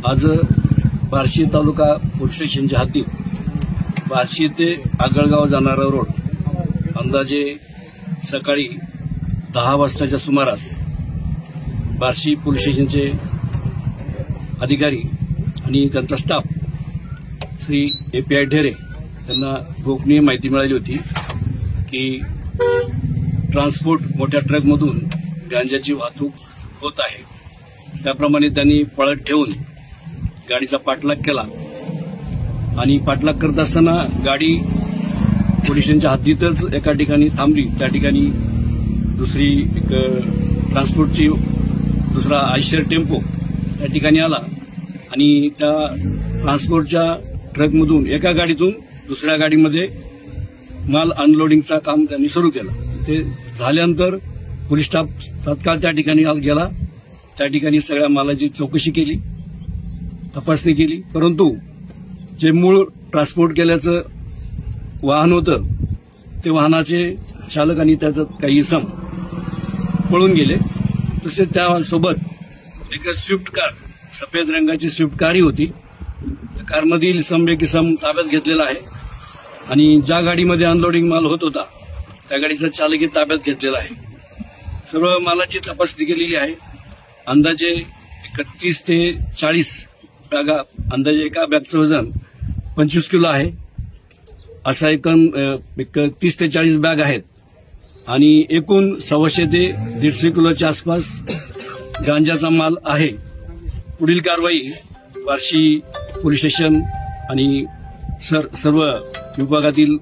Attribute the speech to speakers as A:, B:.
A: आज बार्शी तालुका पोलीस स्टेशनच्या हद्दीत बार्शी ते आगळगाव जाणारा रोड अंदाजे सकाळी 10 वाजताच्या सुमारास बार्शी पोलीस स्टेशनचे अधिकारी आणि त्यांचा स्टाफ श्री API ढेरे यांना गोपनीय माहिती मिळाली होती की ट्रान्सपोर्ट मोठ्या ट्रकमधून गांजाची वाहतूक होत आहे। त्याप्रमाणे त्यांनी पळत ठेवून गाडीचा पाठलाग केला आणि पाठलाग करत असताना गाडी पोलीस स्टेशनच्या हद्दीतच एका ठिकाणी थांबली। त्या ठिकाणी दुसरी एक ट्रान्सपोर्टची दुसरा आयशर टेम्पो त्या ठिकाणी आला आणि त्या ट्रान्सपोर्टच्या ट्रकमधून एका गाडीतून दुसऱ्या गाडीमध्ये माल अनलोडिंगचा काम त्यांनी सुरू केलं। ते झाल्यानंतर पोलीस स्टाफ तात्काळ त्या ठिकाणी गेला। त्या ठिकाणी सगळ्या मालाची चौकशी केली, तपासणी केली, परंतु जे मूळ ट्रान्सपोर्ट केल्याचं वाहन होतं ते वाहनाचे चालक आणि त्याच्यात काही इसम पळून गेले। तसेच त्यासोबत एक स्विफ्ट कार, सफेद रंगाची स्विफ्ट कारही होती। त्या कारमधील एक इसम ताब्यात घेतलेला आहे आणि ज्या गाडीमध्ये अनलोडिंग माल होत होता त्या गाडीचा चालकही ताब्यात घेतलेला आहे। सर्व मालाची तपासणी केलेली आहे। अंदाजे 31 ते 40 बॅगा, अंदाजे एका बॅगचं वजन 25 किलो आहे। असा एक 30 ते 40 बॅग आहेत आणि एकूण 125 ते 150 किलोच्या आसपास गांजाचा माल आहे। पुढील कारवाई बार्शी पोलीस स्टेशन आणि सर्व विभागातील